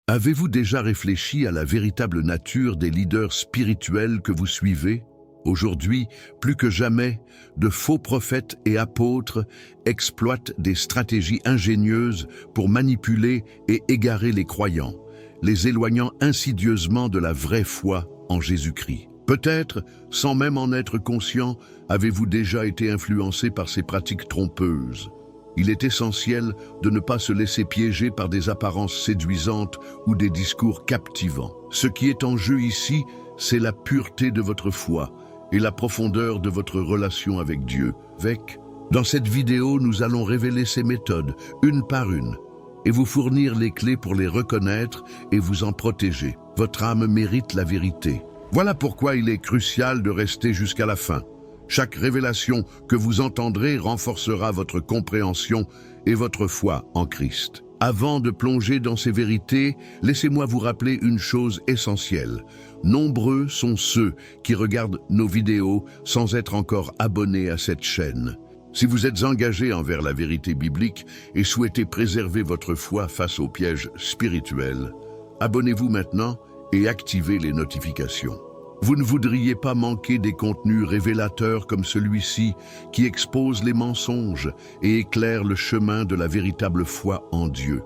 Avez-vous déjà réfléchi à la véritable nature des leaders spirituels que vous suivez? Aujourd'hui, plus que jamais, de faux prophètes et apôtres exploitent des stratégies ingénieuses pour manipuler et égarer les croyants, les éloignant insidieusement de la vraie foi en Jésus-Christ. Peut-être, sans même en être conscient, avez-vous déjà été influencé par ces pratiques trompeuses. Il est essentiel de ne pas se laisser piéger par des apparences séduisantes ou des discours captivants. Ce qui est en jeu ici, c'est la pureté de votre foi et la profondeur de votre relation avec Dieu. Dans cette vidéo, nous allons révéler ces méthodes, une par une, et vous fournir les clés pour les reconnaître et vous en protéger. Votre âme mérite la vérité. Voilà pourquoi il est crucial de rester jusqu'à la fin. Chaque révélation que vous entendrez renforcera votre compréhension et votre foi en Christ. Avant de plonger dans ces vérités, laissez-moi vous rappeler une chose essentielle. Nombreux sont ceux qui regardent nos vidéos sans être encore abonnés à cette chaîne. Si vous êtes engagé envers la vérité biblique et souhaitez préserver votre foi face aux pièges spirituels, abonnez-vous maintenant et activez les notifications. Vous ne voudriez pas manquer des contenus révélateurs comme celui-ci qui expose les mensonges et éclaire le chemin de la véritable foi en Dieu.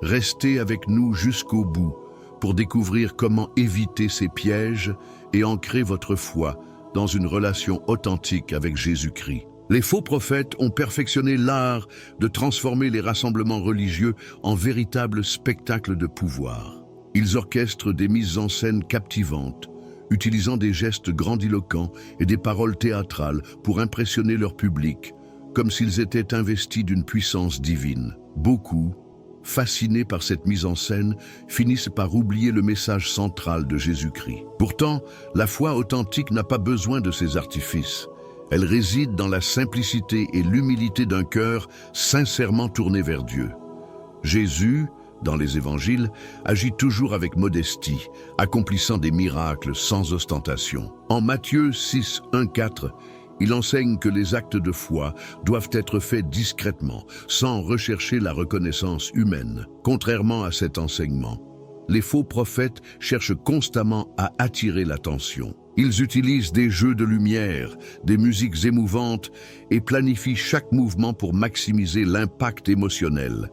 Restez avec nous jusqu'au bout pour découvrir comment éviter ces pièges et ancrer votre foi dans une relation authentique avec Jésus-Christ. Les faux prophètes ont perfectionné l'art de transformer les rassemblements religieux en véritables spectacles de pouvoir. Ils orchestrent des mises en scène captivantes, utilisant des gestes grandiloquents et des paroles théâtrales pour impressionner leur public, comme s'ils étaient investis d'une puissance divine. Beaucoup, fascinés par cette mise en scène, finissent par oublier le message central de Jésus-Christ. Pourtant, la foi authentique n'a pas besoin de ces artifices. Elle réside dans la simplicité et l'humilité d'un cœur sincèrement tourné vers Dieu. Jésus, dans les évangiles, agit toujours avec modestie, accomplissant des miracles sans ostentation. En Matthieu 6, 1-4, il enseigne que les actes de foi doivent être faits discrètement, sans rechercher la reconnaissance humaine. Contrairement à cet enseignement, les faux prophètes cherchent constamment à attirer l'attention. Ils utilisent des jeux de lumière, des musiques émouvantes et planifient chaque mouvement pour maximiser l'impact émotionnel.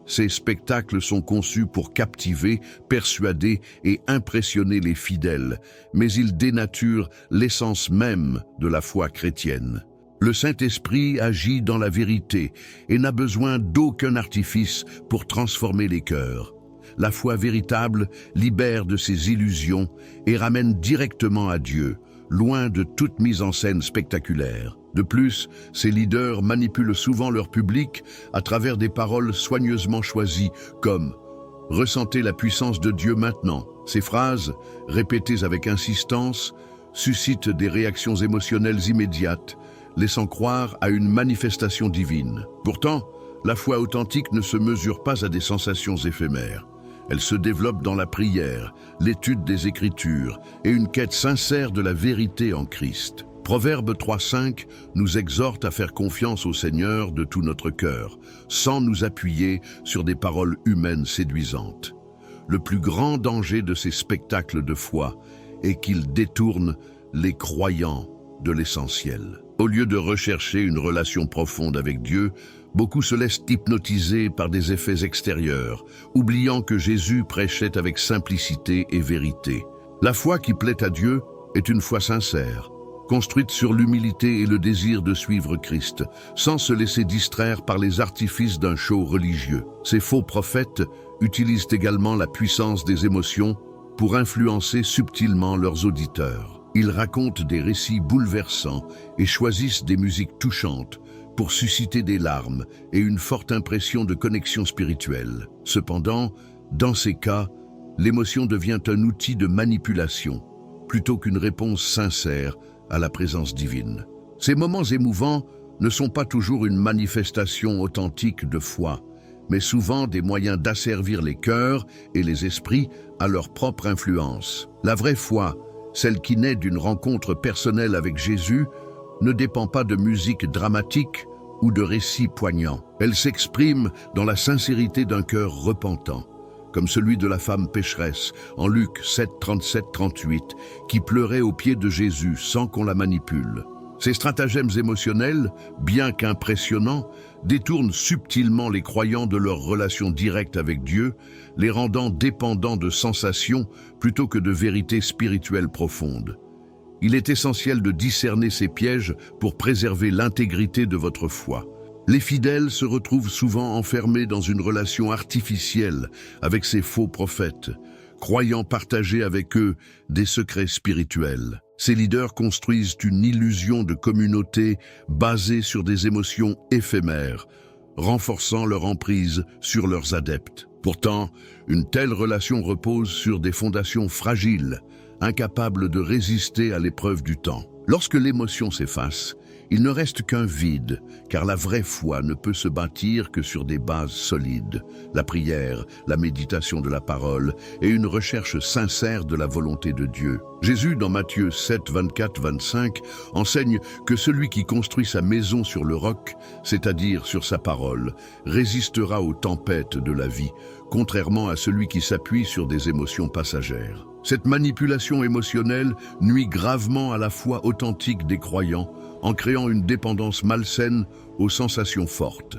Ces spectacles sont conçus pour captiver, persuader et impressionner les fidèles, mais ils dénaturent l'essence même de la foi chrétienne. Le Saint-Esprit agit dans la vérité et n'a besoin d'aucun artifice pour transformer les cœurs. La foi véritable libère de ses illusions et ramène directement à Dieu, loin de toute mise en scène spectaculaire. De plus, ces leaders manipulent souvent leur public à travers des paroles soigneusement choisies comme « Ressentez la puissance de Dieu maintenant ». Ces phrases, répétées avec insistance, suscitent des réactions émotionnelles immédiates, laissant croire à une manifestation divine. Pourtant, la foi authentique ne se mesure pas à des sensations éphémères. Elle se développe dans la prière, l'étude des Écritures et une quête sincère de la vérité en Christ. Proverbe 3,5 nous exhorte à faire confiance au Seigneur de tout notre cœur, sans nous appuyer sur des paroles humaines séduisantes. Le plus grand danger de ces spectacles de foi est qu'ils détournent les croyants de l'essentiel. Au lieu de rechercher une relation profonde avec Dieu, beaucoup se laissent hypnotiser par des effets extérieurs, oubliant que Jésus prêchait avec simplicité et vérité. La foi qui plaît à Dieu est une foi sincère, construite sur l'humilité et le désir de suivre Christ, sans se laisser distraire par les artifices d'un show religieux. Ces faux prophètes utilisent également la puissance des émotions pour influencer subtilement leurs auditeurs. Ils racontent des récits bouleversants et choisissent des musiques touchantes pour susciter des larmes et une forte impression de connexion spirituelle. Cependant, dans ces cas, l'émotion devient un outil de manipulation, plutôt qu'une réponse sincère à la présence divine. Ces moments émouvants ne sont pas toujours une manifestation authentique de foi, mais souvent des moyens d'asservir les cœurs et les esprits à leur propre influence. La vraie foi, celle qui naît d'une rencontre personnelle avec Jésus, ne dépend pas de musique dramatique ou de récits poignants. Elle s'exprime dans la sincérité d'un cœur repentant, comme celui de la femme pécheresse, en Luc 7, 37-38, qui pleurait aux pieds de Jésus sans qu'on la manipule. Ces stratagèmes émotionnels, bien qu'impressionnants, détournent subtilement les croyants de leur relation directe avec Dieu, les rendant dépendants de sensations plutôt que de vérités spirituelles profondes. Il est essentiel de discerner ces pièges pour préserver l'intégrité de votre foi. Les fidèles se retrouvent souvent enfermés dans une relation artificielle avec ces faux prophètes, croyant partager avec eux des secrets spirituels. Ces leaders construisent une illusion de communauté basée sur des émotions éphémères, renforçant leur emprise sur leurs adeptes. Pourtant, une telle relation repose sur des fondations fragiles, incapables de résister à l'épreuve du temps. Lorsque l'émotion s'efface, il ne reste qu'un vide, car la vraie foi ne peut se bâtir que sur des bases solides, la prière, la méditation de la parole et une recherche sincère de la volonté de Dieu. Jésus, dans Matthieu 7, 24-25, enseigne que celui qui construit sa maison sur le roc, c'est-à-dire sur sa parole, résistera aux tempêtes de la vie, contrairement à celui qui s'appuie sur des émotions passagères. Cette manipulation émotionnelle nuit gravement à la foi authentique des croyants, en créant une dépendance malsaine aux sensations fortes.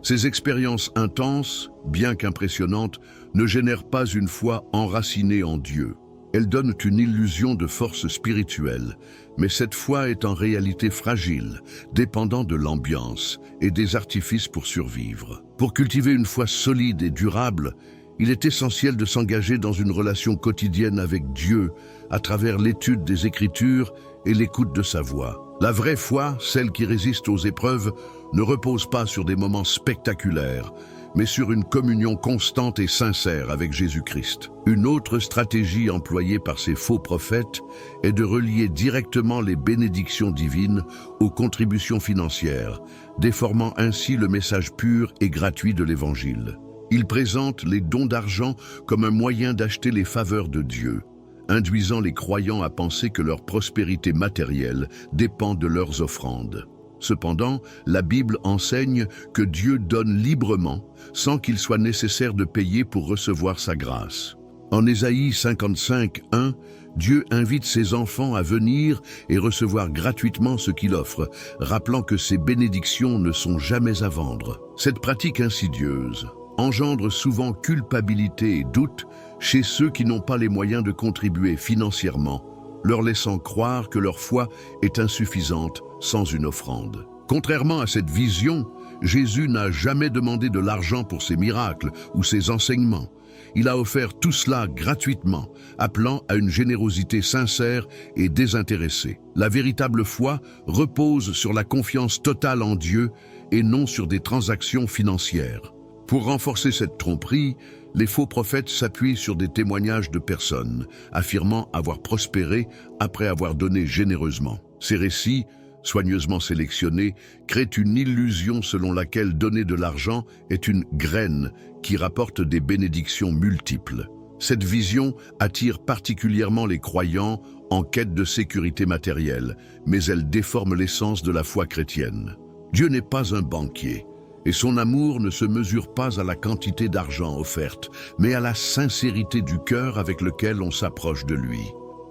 Ces expériences intenses, bien qu'impressionnantes, ne génèrent pas une foi enracinée en Dieu. Elles donnent une illusion de force spirituelle, mais cette foi est en réalité fragile, dépendant de l'ambiance et des artifices pour survivre. Pour cultiver une foi solide et durable, il est essentiel de s'engager dans une relation quotidienne avec Dieu à travers l'étude des Écritures et l'écoute de sa voix. La vraie foi, celle qui résiste aux épreuves, ne repose pas sur des moments spectaculaires, mais sur une communion constante et sincère avec Jésus-Christ. Une autre stratégie employée par ces faux prophètes est de relier directement les bénédictions divines aux contributions financières, déformant ainsi le message pur et gratuit de l'Évangile. Ils présentent les dons d'argent comme un moyen d'acheter les faveurs de Dieu, induisant les croyants à penser que leur prospérité matérielle dépend de leurs offrandes. Cependant, la Bible enseigne que Dieu donne librement, sans qu'il soit nécessaire de payer pour recevoir sa grâce. En Ésaïe 55, 1, Dieu invite ses enfants à venir et recevoir gratuitement ce qu'il offre, rappelant que ses bénédictions ne sont jamais à vendre. Cette pratique insidieuse engendre souvent culpabilité et doute chez ceux qui n'ont pas les moyens de contribuer financièrement, leur laissant croire que leur foi est insuffisante sans une offrande. Contrairement à cette vision, Jésus n'a jamais demandé de l'argent pour ses miracles ou ses enseignements. Il a offert tout cela gratuitement, appelant à une générosité sincère et désintéressée. La véritable foi repose sur la confiance totale en Dieu et non sur des transactions financières. Pour renforcer cette tromperie, les faux prophètes s'appuient sur des témoignages de personnes, affirmant avoir prospéré après avoir donné généreusement. Ces récits, soigneusement sélectionnés, créent une illusion selon laquelle donner de l'argent est une graine qui rapporte des bénédictions multiples. Cette vision attire particulièrement les croyants en quête de sécurité matérielle, mais elle déforme l'essence de la foi chrétienne. Dieu n'est pas un banquier, et son amour ne se mesure pas à la quantité d'argent offerte, mais à la sincérité du cœur avec lequel on s'approche de lui.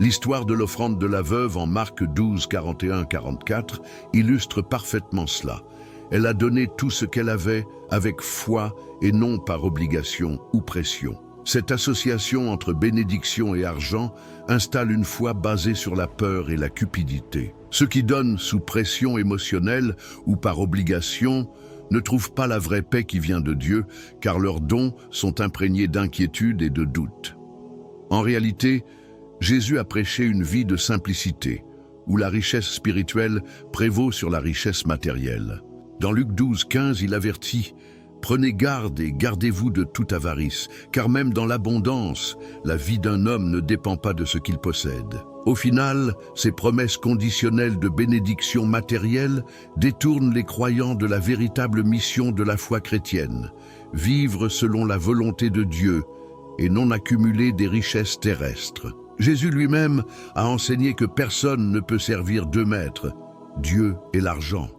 L'histoire de l'offrande de la veuve en Marc 12, 41-44 illustre parfaitement cela. Elle a donné tout ce qu'elle avait avec foi et non par obligation ou pression. Cette association entre bénédiction et argent installe une foi basée sur la peur et la cupidité. Ceux qui donnent sous pression émotionnelle ou par obligation ne trouvent pas la vraie paix qui vient de Dieu, car leurs dons sont imprégnés d'inquiétude et de doute. En réalité, Jésus a prêché une vie de simplicité, où la richesse spirituelle prévaut sur la richesse matérielle. Dans Luc 12, 15, il avertit « Prenez garde et gardez-vous de toute avarice, car même dans l'abondance, la vie d'un homme ne dépend pas de ce qu'il possède. » Au final, ces promesses conditionnelles de bénédiction matérielle détournent les croyants de la véritable mission de la foi chrétienne, vivre selon la volonté de Dieu et non accumuler des richesses terrestres. Jésus lui-même a enseigné que personne ne peut servir deux maîtres, Dieu et l'argent.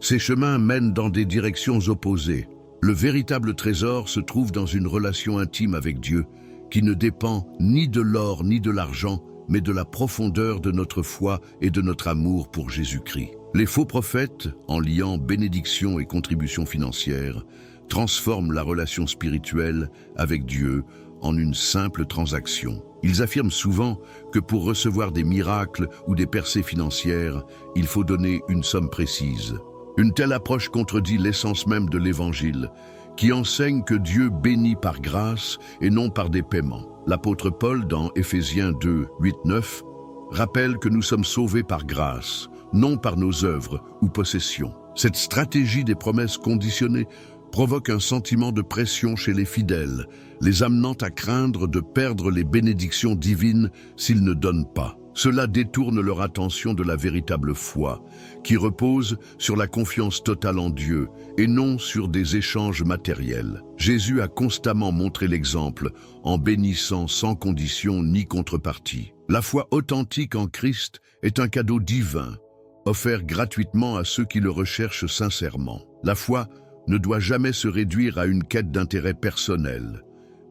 Ces chemins mènent dans des directions opposées. Le véritable trésor se trouve dans une relation intime avec Dieu, qui ne dépend ni de l'or ni de l'argent, mais de la profondeur de notre foi et de notre amour pour Jésus-Christ. Les faux prophètes, en liant bénédiction et contribution financière, transforment la relation spirituelle avec Dieu en une simple transaction. Ils affirment souvent que pour recevoir des miracles ou des percées financières, il faut donner une somme précise. Une telle approche contredit l'essence même de l'Évangile, qui enseigne que Dieu bénit par grâce et non par des paiements. L'apôtre Paul, dans Éphésiens 2, 8, 9, rappelle que nous sommes sauvés par grâce, non par nos œuvres ou possessions. Cette stratégie des promesses conditionnées provoque un sentiment de pression chez les fidèles, les amenant à craindre de perdre les bénédictions divines s'ils ne donnent pas. Cela détourne leur attention de la véritable foi, qui repose sur la confiance totale en Dieu et non sur des échanges matériels. Jésus a constamment montré l'exemple en bénissant sans condition ni contrepartie. La foi authentique en Christ est un cadeau divin, offert gratuitement à ceux qui le recherchent sincèrement. La foi ne doit jamais se réduire à une quête d'intérêt personnel,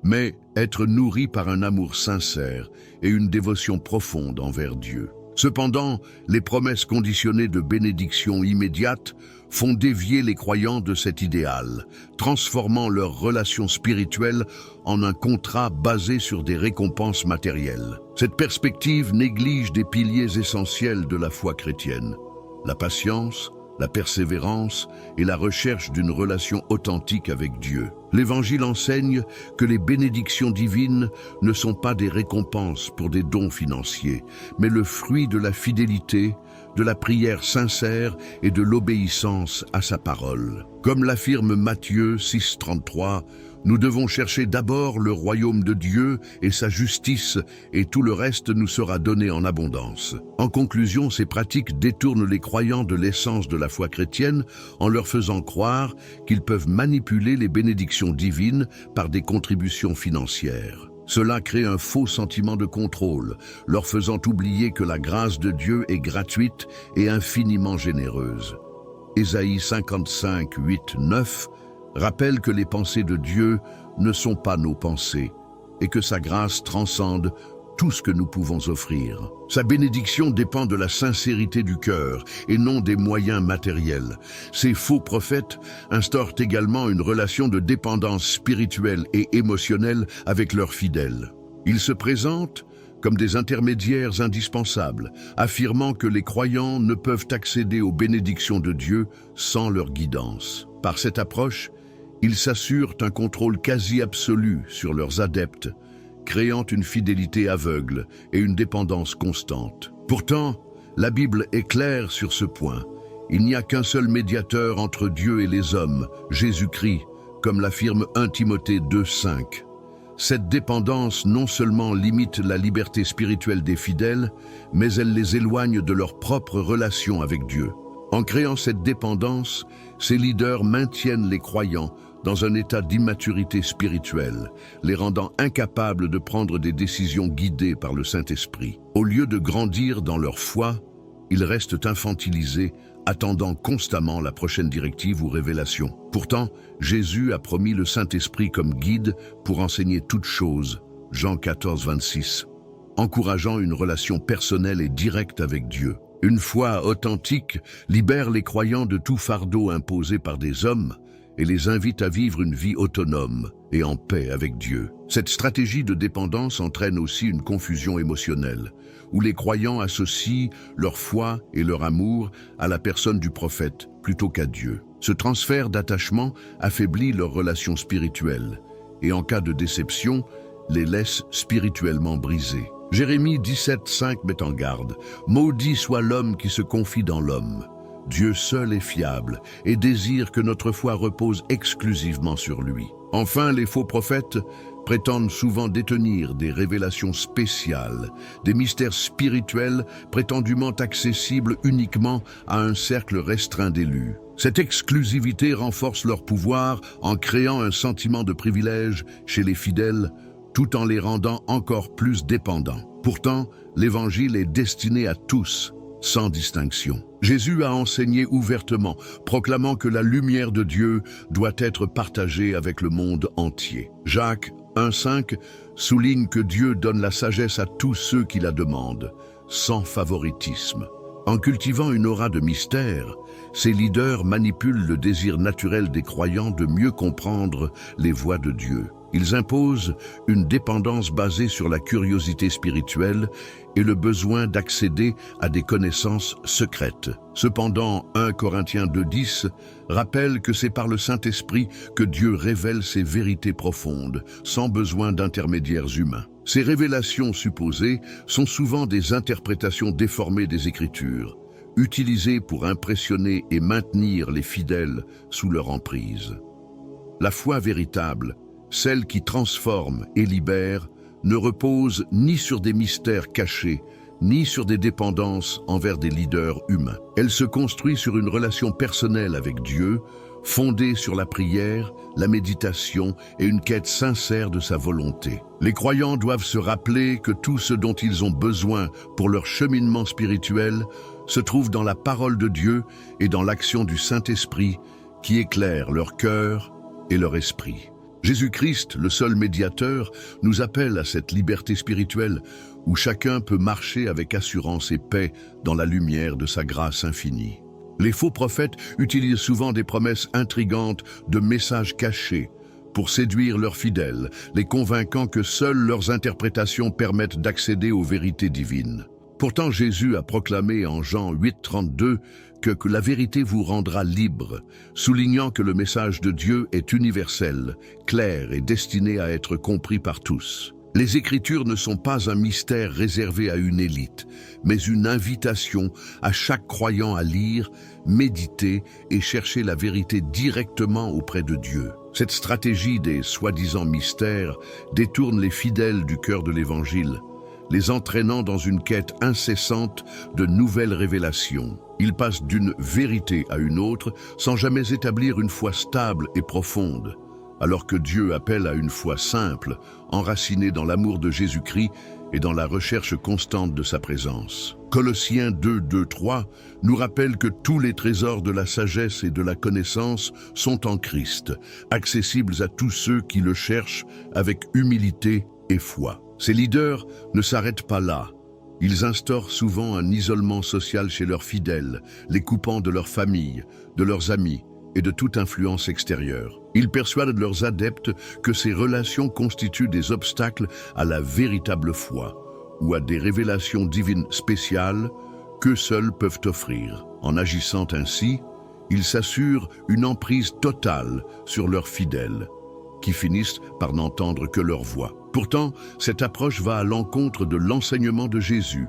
mais être nourrie par un amour sincère et une dévotion profonde envers Dieu. Cependant, les promesses conditionnées de bénédiction immédiate font dévier les croyants de cet idéal, transformant leur relation spirituelle en un contrat basé sur des récompenses matérielles. Cette perspective néglige des piliers essentiels de la foi chrétienne: la patience, la persévérance et la recherche d'une relation authentique avec Dieu. L'Évangile enseigne que les bénédictions divines ne sont pas des récompenses pour des dons financiers, mais le fruit de la fidélité, de la prière sincère et de l'obéissance à sa parole. Comme l'affirme Matthieu 6,33, nous devons chercher d'abord le royaume de Dieu et sa justice, et tout le reste nous sera donné en abondance. En conclusion, ces pratiques détournent les croyants de l'essence de la foi chrétienne en leur faisant croire qu'ils peuvent manipuler les bénédictions divines par des contributions financières. Cela crée un faux sentiment de contrôle, leur faisant oublier que la grâce de Dieu est gratuite et infiniment généreuse. Ésaïe 55, 8, 9 rappelle que les pensées de Dieu ne sont pas nos pensées et que sa grâce transcende tout ce que nous pouvons offrir. Sa bénédiction dépend de la sincérité du cœur et non des moyens matériels. Ces faux prophètes instaurent également une relation de dépendance spirituelle et émotionnelle avec leurs fidèles. Ils se présentent comme des intermédiaires indispensables, affirmant que les croyants ne peuvent accéder aux bénédictions de Dieu sans leur guidance. Par cette approche, ils s'assurent un contrôle quasi absolu sur leurs adeptes, créant une fidélité aveugle et une dépendance constante. Pourtant, la Bible est claire sur ce point. Il n'y a qu'un seul médiateur entre Dieu et les hommes, Jésus-Christ, comme l'affirme 1 Timothée 2,5. Cette dépendance non seulement limite la liberté spirituelle des fidèles, mais elle les éloigne de leur propre relation avec Dieu. En créant cette dépendance, ces leaders maintiennent les croyants dans un état d'immaturité spirituelle, les rendant incapables de prendre des décisions guidées par le Saint-Esprit. Au lieu de grandir dans leur foi, ils restent infantilisés, attendant constamment la prochaine directive ou révélation. Pourtant, Jésus a promis le Saint-Esprit comme guide pour enseigner toutes choses, Jean 14, 26, encourageant une relation personnelle et directe avec Dieu. Une foi authentique libère les croyants de tout fardeau imposé par des hommes et les invite à vivre une vie autonome et en paix avec Dieu. Cette stratégie de dépendance entraîne aussi une confusion émotionnelle, où les croyants associent leur foi et leur amour à la personne du prophète plutôt qu'à Dieu. Ce transfert d'attachement affaiblit leur relation spirituelle et en cas de déception, les laisse spirituellement brisés. Jérémie 17,5 met en garde: « Maudit soit l'homme qui se confie dans l'homme. Dieu seul est fiable et désire que notre foi repose exclusivement sur lui. » Enfin, les faux prophètes prétendent souvent détenir des révélations spéciales, des mystères spirituels prétendument accessibles uniquement à un cercle restreint d'élus. Cette exclusivité renforce leur pouvoir en créant un sentiment de privilège chez les fidèles, tout en les rendant encore plus dépendants. Pourtant, l'Évangile est destiné à tous. sans distinction. Jésus a enseigné ouvertement, proclamant que la lumière de Dieu doit être partagée avec le monde entier. Jacques 1,5 souligne que Dieu donne la sagesse à tous ceux qui la demandent, sans favoritisme. En cultivant une aura de mystère, ces leaders manipulent le désir naturel des croyants de mieux comprendre les voies de Dieu. Ils imposent une dépendance basée sur la curiosité spirituelle et le besoin d'accéder à des connaissances secrètes. Cependant, 1 Corinthiens 2,10 rappelle que c'est par le Saint-Esprit que Dieu révèle ses vérités profondes, sans besoin d'intermédiaires humains. Ces révélations supposées sont souvent des interprétations déformées des Écritures, utilisées pour impressionner et maintenir les fidèles sous leur emprise. La foi véritable, celle qui transforme et libère, ne repose ni sur des mystères cachés, ni sur des dépendances envers des leaders humains. Elle se construit sur une relation personnelle avec Dieu, fondée sur la prière, la méditation et une quête sincère de sa volonté. Les croyants doivent se rappeler que tout ce dont ils ont besoin pour leur cheminement spirituel se trouve dans la parole de Dieu et dans l'action du Saint-Esprit qui éclaire leur cœur et leur esprit. Jésus-Christ, le seul médiateur, nous appelle à cette liberté spirituelle où chacun peut marcher avec assurance et paix dans la lumière de sa grâce infinie. Les faux prophètes utilisent souvent des promesses intrigantes de messages cachés pour séduire leurs fidèles, les convainquant que seules leurs interprétations permettent d'accéder aux vérités divines. Pourtant, Jésus a proclamé en Jean 8,32 que la vérité vous rendra libre, soulignant que le message de Dieu est universel, clair et destiné à être compris par tous. Les Écritures ne sont pas un mystère réservé à une élite, mais une invitation à chaque croyant à lire, méditer et chercher la vérité directement auprès de Dieu. Cette stratégie des soi-disant mystères détourne les fidèles du cœur de l'Évangile, les entraînant dans une quête incessante de nouvelles révélations. Ils passent d'une vérité à une autre sans jamais établir une foi stable et profonde, alors que Dieu appelle à une foi simple, enracinée dans l'amour de Jésus-Christ et dans la recherche constante de sa présence. Colossiens 2:3 nous rappelle que tous les trésors de la sagesse et de la connaissance sont en Christ, accessibles à tous ceux qui le cherchent avec humilité et foi. Ces leaders ne s'arrêtent pas là. Ils instaurent souvent un isolement social chez leurs fidèles, les coupant de leur famille, de leurs amis et de toute influence extérieure. Ils persuadent leurs adeptes que ces relations constituent des obstacles à la véritable foi ou à des révélations divines spéciales qu'eux seuls peuvent offrir. En agissant ainsi, ils s'assurent une emprise totale sur leurs fidèles, qui finissent par n'entendre que leur voix. Pourtant, cette approche va à l'encontre de l'enseignement de Jésus,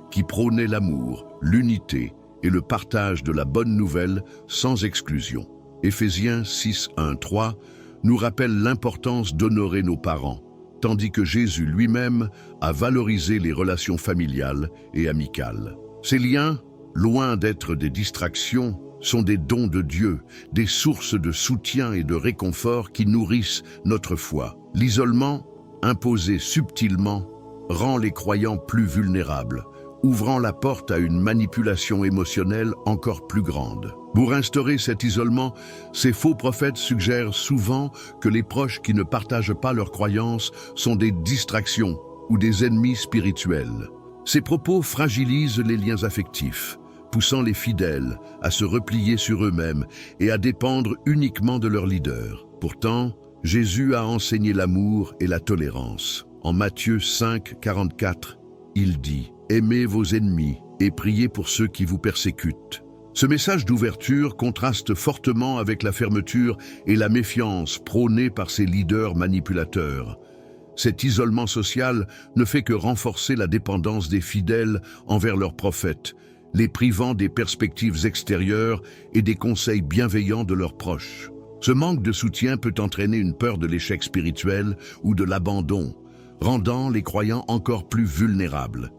qui prônait l'amour, l'unité et le partage de la bonne nouvelle sans exclusion. Éphésiens 6:1-3 nous rappelle l'importance d'honorer nos parents, tandis que Jésus lui-même a valorisé les relations familiales et amicales. Ces liens, loin d'être des distractions, sont des dons de Dieu, des sources de soutien et de réconfort qui nourrissent notre foi. L'isolement, imposé subtilement, rend les croyants plus vulnérables, ouvrant la porte à une manipulation émotionnelle encore plus grande. Pour instaurer cet isolement, ces faux prophètes suggèrent souvent que les proches qui ne partagent pas leurs croyances sont des distractions ou des ennemis spirituels. Ces propos fragilisent les liens affectifs, poussant les fidèles à se replier sur eux-mêmes et à dépendre uniquement de leur leader. Pourtant, Jésus a enseigné l'amour et la tolérance. En Matthieu 5:44, il dit « Aimez vos ennemis et priez pour ceux qui vous persécutent ». Ce message d'ouverture contraste fortement avec la fermeture et la méfiance prônée par ces leaders manipulateurs. Cet isolement social ne fait que renforcer la dépendance des fidèles envers leurs prophètes, les privant des perspectives extérieures et des conseils bienveillants de leurs proches. Ce manque de soutien peut entraîner une peur de l'échec spirituel ou de l'abandon, rendant les croyants encore plus vulnérables.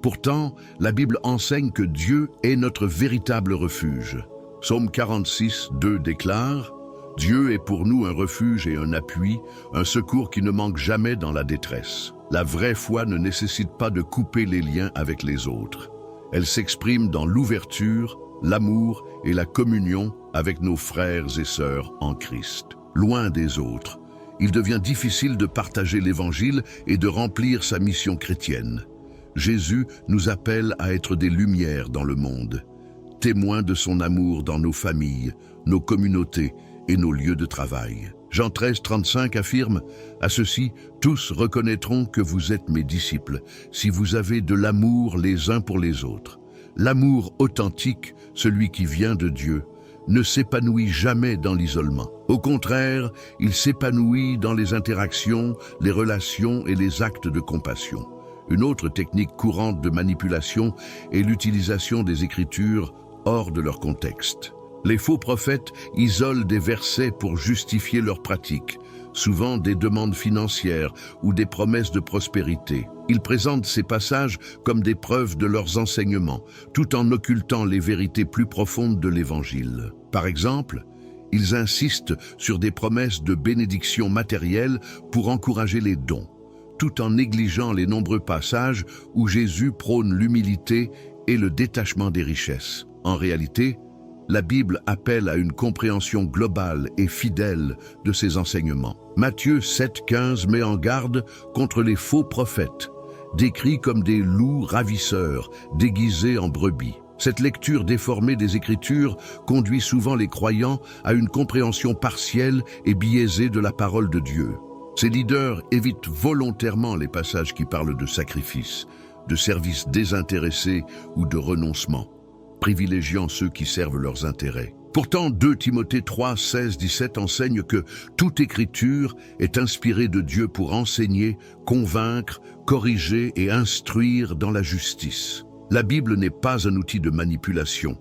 Pourtant, la Bible enseigne que Dieu est notre véritable refuge. Psaume 46:2 déclare « Dieu est pour nous un refuge et un appui, un secours qui ne manque jamais dans la détresse. » La vraie foi ne nécessite pas de couper les liens avec les autres. Elle s'exprime dans l'ouverture, l'amour et la communion avec nos frères et sœurs en Christ. Loin des autres, il devient difficile de partager l'Évangile et de remplir sa mission chrétienne. Jésus nous appelle à être des lumières dans le monde, témoins de son amour dans nos familles, nos communautés et nos lieux de travail. Jean 13, 35 affirme « À ceux-ci, tous reconnaîtront que vous êtes mes disciples, si vous avez de l'amour les uns pour les autres. » L'amour authentique, celui qui vient de Dieu, ne s'épanouit jamais dans l'isolement. Au contraire, il s'épanouit dans les interactions, les relations et les actes de compassion. Une autre technique courante de manipulation est l'utilisation des Écritures hors de leur contexte. Les faux prophètes isolent des versets pour justifier leurs pratiques, souvent des demandes financières ou des promesses de prospérité. Ils présentent ces passages comme des preuves de leurs enseignements, tout en occultant les vérités plus profondes de l'Évangile. Par exemple, ils insistent sur des promesses de bénédiction matérielle pour encourager les dons, tout en négligeant les nombreux passages où Jésus prône l'humilité et le détachement des richesses. En réalité, la Bible appelle à une compréhension globale et fidèle de ces enseignements. Matthieu 7,15 met en garde contre les faux prophètes, décrits comme des loups ravisseurs, déguisés en brebis. Cette lecture déformée des Écritures conduit souvent les croyants à une compréhension partielle et biaisée de la parole de Dieu. Ces leaders évitent volontairement les passages qui parlent de sacrifice, de service désintéressé ou de renoncement, privilégiant ceux qui servent leurs intérêts. Pourtant, 2 Timothée 3, 16, 17 enseigne que toute écriture est inspirée de Dieu pour enseigner, convaincre, corriger et instruire dans la justice. La Bible n'est pas un outil de manipulation,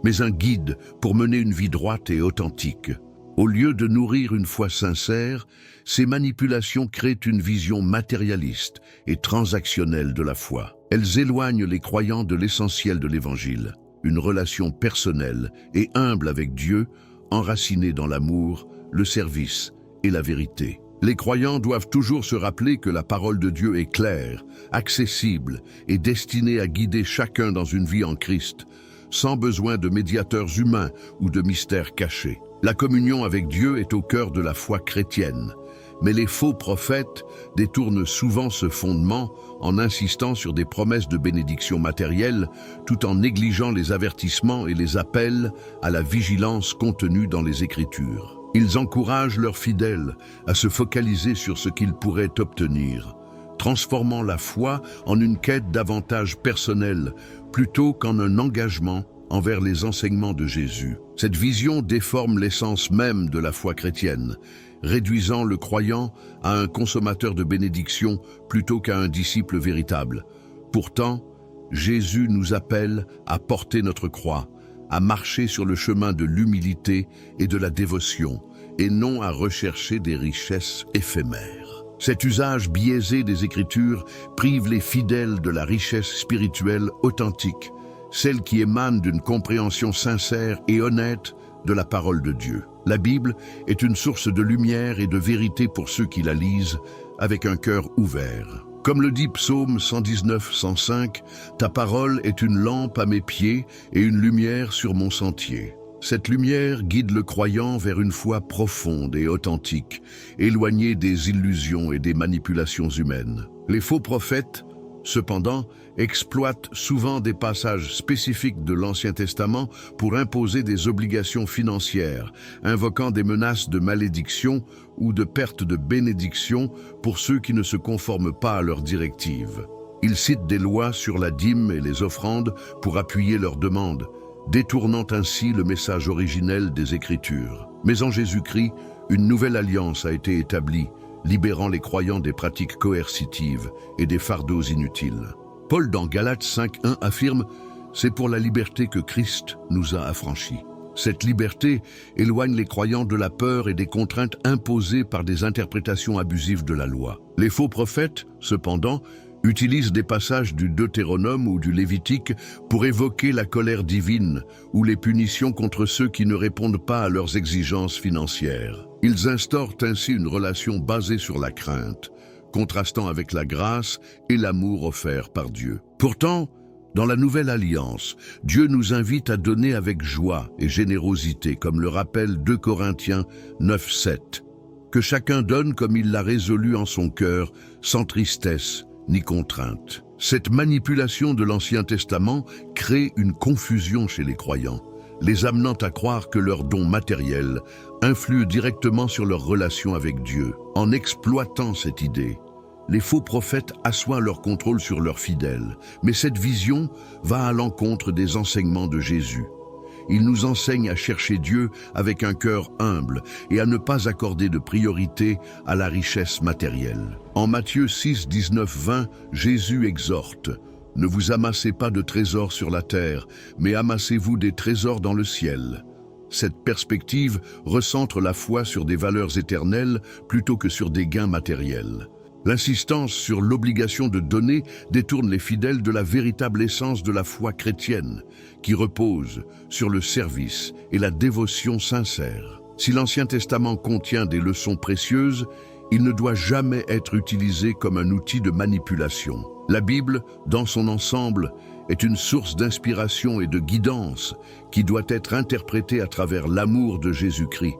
mais un guide pour mener une vie droite et authentique. Au lieu de nourrir une foi sincère, ces manipulations créent une vision matérialiste et transactionnelle de la foi. Elles éloignent les croyants de l'essentiel de l'Évangile, une relation personnelle et humble avec Dieu, enracinée dans l'amour, le service et la vérité. Les croyants doivent toujours se rappeler que la parole de Dieu est claire, accessible et destinée à guider chacun dans une vie en Christ, sans besoin de médiateurs humains ou de mystères cachés. La communion avec Dieu est au cœur de la foi chrétienne, mais les faux prophètes détournent souvent ce fondement en insistant sur des promesses de bénédiction matérielle, tout en négligeant les avertissements et les appels à la vigilance contenus dans les Écritures. Ils encouragent leurs fidèles à se focaliser sur ce qu'ils pourraient obtenir, transformant la foi en une quête d'avantages personnels plutôt qu'en un engagement envers les enseignements de Jésus. Cette vision déforme l'essence même de la foi chrétienne, réduisant le croyant à un consommateur de bénédictions plutôt qu'à un disciple véritable. Pourtant, Jésus nous appelle à porter notre croix, à marcher sur le chemin de l'humilité et de la dévotion, et non à rechercher des richesses éphémères. Cet usage biaisé des Écritures prive les fidèles de la richesse spirituelle authentique, celle qui émane d'une compréhension sincère et honnête de la parole de Dieu. La Bible est une source de lumière et de vérité pour ceux qui la lisent avec un cœur ouvert. Comme le dit Psaume 119, 105, « Ta parole est une lampe à mes pieds et une lumière sur mon sentier. » Cette lumière guide le croyant vers une foi profonde et authentique, éloignée des illusions et des manipulations humaines. Les faux prophètes, cependant, exploitent souvent des passages spécifiques de l'Ancien Testament pour imposer des obligations financières, invoquant des menaces de malédiction ou de perte de bénédiction pour ceux qui ne se conforment pas à leurs directives. Ils citent des lois sur la dîme et les offrandes pour appuyer leurs demandes, détournant ainsi le message originel des Écritures. Mais en Jésus-Christ, une nouvelle alliance a été établie, libérant les croyants des pratiques coercitives et des fardeaux inutiles. Paul dans Galates 5.1 affirme « C'est pour la liberté que Christ nous a affranchis ». Cette liberté éloigne les croyants de la peur et des contraintes imposées par des interprétations abusives de la loi. Les faux prophètes, cependant, utilisent des passages du Deutéronome ou du Lévitique pour évoquer la colère divine ou les punitions contre ceux qui ne répondent pas à leurs exigences financières. Ils instaurent ainsi une relation basée sur la crainte, contrastant avec la grâce et l'amour offerts par Dieu. Pourtant, Dans la Nouvelle Alliance, Dieu nous invite à donner avec joie et générosité, comme le rappelle 2 Corinthiens 9:7. Que chacun donne comme il l'a résolu en son cœur, sans tristesse ni contrainte. Cette manipulation de l'Ancien Testament crée une confusion chez les croyants, les amenant à croire que leurs dons matériels influent directement sur leur relation avec Dieu. En exploitant cette idée, les faux prophètes assoient leur contrôle sur leurs fidèles, mais cette vision va à l'encontre des enseignements de Jésus. Il nous enseigne à chercher Dieu avec un cœur humble et à ne pas accorder de priorité à la richesse matérielle. En Matthieu 6, 19, 20, Jésus exhorte « Ne vous amassez pas de trésors sur la terre, mais amassez-vous des trésors dans le ciel. » Cette perspective recentre la foi sur des valeurs éternelles plutôt que sur des gains matériels. L'insistance sur l'obligation de donner détourne les fidèles de la véritable essence de la foi chrétienne, qui repose sur le service et la dévotion sincère. Si l'Ancien Testament contient des leçons précieuses, il ne doit jamais être utilisé comme un outil de manipulation. La Bible, dans son ensemble, est une source d'inspiration et de guidance qui doit être interprétée à travers l'amour de Jésus-Christ.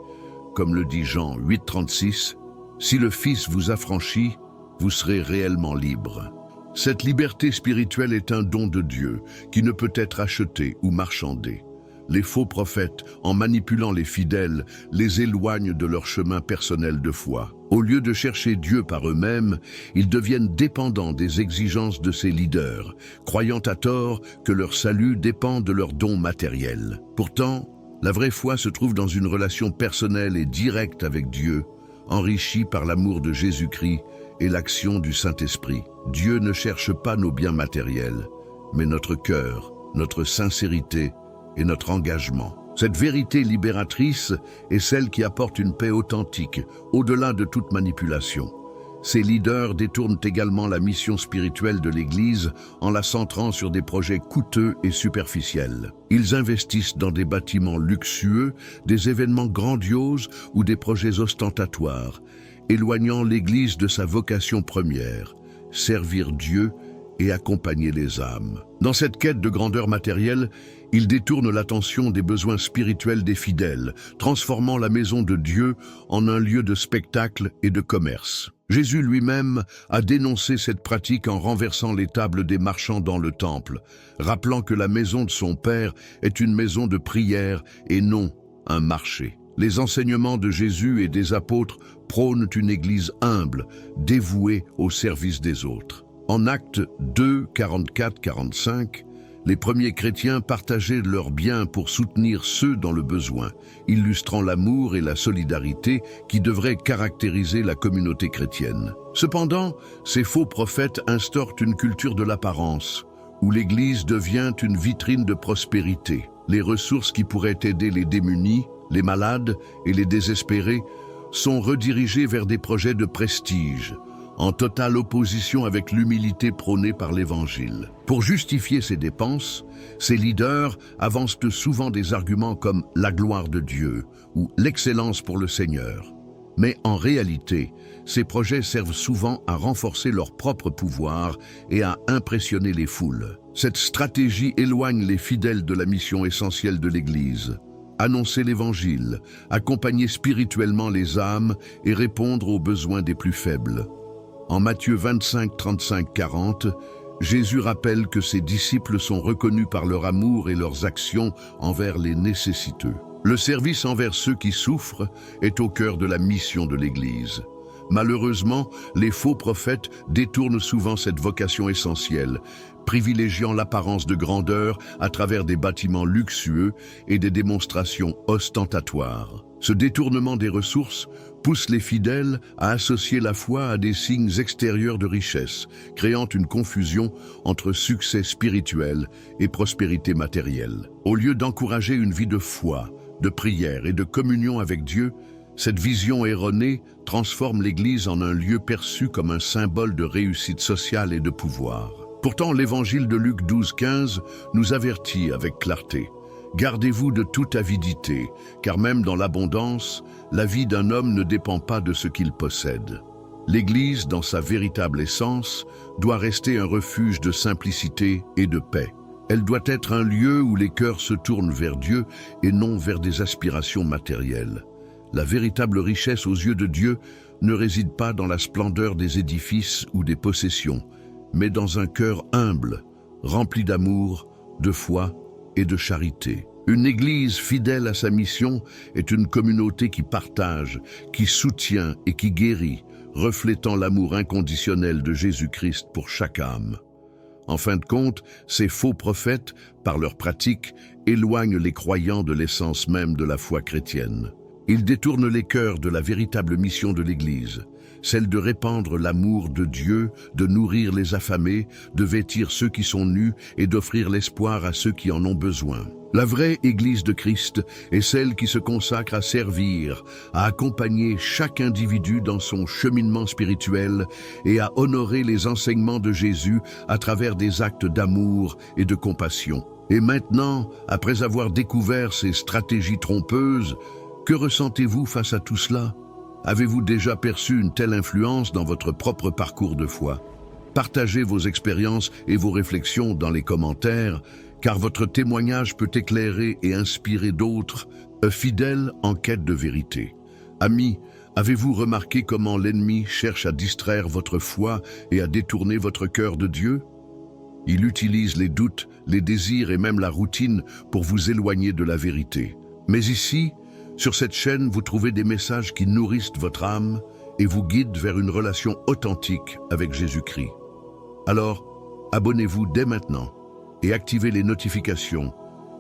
Comme le dit Jean 8,36, « Si le Fils vous affranchit, vous serez réellement libre. » Cette liberté spirituelle est un don de Dieu qui ne peut être acheté ou marchandé. Les faux prophètes, en manipulant les fidèles, les éloignent de leur chemin personnel de foi. Au lieu de chercher Dieu par eux-mêmes, ils deviennent dépendants des exigences de ces leaders, croyant à tort que leur salut dépend de leurs dons matériels. Pourtant, la vraie foi se trouve dans une relation personnelle et directe avec Dieu, enrichie par l'amour de Jésus-Christ et l'action du Saint-Esprit. Dieu ne cherche pas nos biens matériels, mais notre cœur, notre sincérité et notre engagement. Cette vérité libératrice est celle qui apporte une paix authentique, au-delà de toute manipulation. Ces leaders détournent également la mission spirituelle de l'Église en la centrant sur des projets coûteux et superficiels. Ils investissent dans des bâtiments luxueux, des événements grandioses ou des projets ostentatoires, éloignant l'Église de sa vocation première, servir Dieu et accompagner les âmes. Dans cette quête de grandeur matérielle, ils détournent l'attention des besoins spirituels des fidèles, transformant la maison de Dieu en un lieu de spectacle et de commerce. Jésus lui-même a dénoncé cette pratique en renversant les tables des marchands dans le temple, rappelant que la maison de son Père est une maison de prière et non un marché. Les enseignements de Jésus et des apôtres prônent une Église humble, dévouée au service des autres. En Actes 2, 44-45, les premiers chrétiens partageaient leurs biens pour soutenir ceux dans le besoin, illustrant l'amour et la solidarité qui devraient caractériser la communauté chrétienne. Cependant, ces faux prophètes instaurent une culture de l'apparence, où l'Église devient une vitrine de prospérité. Les ressources qui pourraient aider les démunis, les malades et les désespérés sont redirigées vers des projets de prestige, en totale opposition avec l'humilité prônée par l'Évangile. Pour justifier ces dépenses, ces leaders avancent souvent des arguments comme la gloire de Dieu ou l'excellence pour le Seigneur. Mais en réalité, ces projets servent souvent à renforcer leur propre pouvoir et à impressionner les foules. Cette stratégie éloigne les fidèles de la mission essentielle de l'Église. Annoncer l'Évangile, accompagner spirituellement les âmes et répondre aux besoins des plus faibles. En Matthieu 25, 35, 40, Jésus rappelle que ses disciples sont reconnus par leur amour et leurs actions envers les nécessiteux. Le service envers ceux qui souffrent est au cœur de la mission de l'Église. Malheureusement, les faux prophètes détournent souvent cette vocation essentielle, privilégiant l'apparence de grandeur à travers des bâtiments luxueux et des démonstrations ostentatoires. Ce détournement des ressources pousse les fidèles à associer la foi à des signes extérieurs de richesse, créant une confusion entre succès spirituel et prospérité matérielle. Au lieu d'encourager une vie de foi, de prière et de communion avec Dieu, cette vision erronée transforme l'Église en un lieu perçu comme un symbole de réussite sociale et de pouvoir. Pourtant, l'Évangile de Luc 12, 15 nous avertit avec clarté. Gardez-vous de toute avidité, car même dans l'abondance, la vie d'un homme ne dépend pas de ce qu'il possède. L'Église, dans sa véritable essence, doit rester un refuge de simplicité et de paix. Elle doit être un lieu où les cœurs se tournent vers Dieu et non vers des aspirations matérielles. La véritable richesse aux yeux de Dieu ne réside pas dans la splendeur des édifices ou des possessions, mais dans un cœur humble, rempli d'amour, de foi et de charité. Une Église fidèle à sa mission est une communauté qui partage, qui soutient et qui guérit, reflétant l'amour inconditionnel de Jésus-Christ pour chaque âme. En fin de compte, ces faux prophètes, par leurs pratiques, éloignent les croyants de l'essence même de la foi chrétienne. Ils détournent les cœurs de la véritable mission de l'Église, celle de répandre l'amour de Dieu, de nourrir les affamés, de vêtir ceux qui sont nus et d'offrir l'espoir à ceux qui en ont besoin. La vraie Église de Christ est celle qui se consacre à servir, à accompagner chaque individu dans son cheminement spirituel et à honorer les enseignements de Jésus à travers des actes d'amour et de compassion. Et maintenant, après avoir découvert ces stratégies trompeuses, que ressentez-vous face à tout cela? Avez-vous déjà perçu une telle influence dans votre propre parcours de foi? Partagez vos expériences et vos réflexions dans les commentaires, car votre témoignage peut éclairer et inspirer d'autres, fidèles en quête de vérité. Amis, avez-vous remarqué comment l'ennemi cherche à distraire votre foi et à détourner votre cœur de Dieu? Il utilise les doutes, les désirs et même la routine pour vous éloigner de la vérité. Mais ici, sur cette chaîne, vous trouvez des messages qui nourrissent votre âme et vous guident vers une relation authentique avec Jésus-Christ. Alors, abonnez-vous dès maintenant et activez les notifications,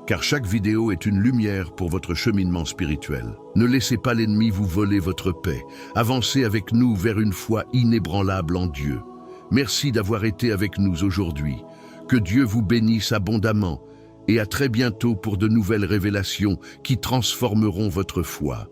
car chaque vidéo est une lumière pour votre cheminement spirituel. Ne laissez pas l'ennemi vous voler votre paix. Avancez avec nous vers une foi inébranlable en Dieu. Merci d'avoir été avec nous aujourd'hui. Que Dieu vous bénisse abondamment et à très bientôt pour de nouvelles révélations qui transformeront votre foi.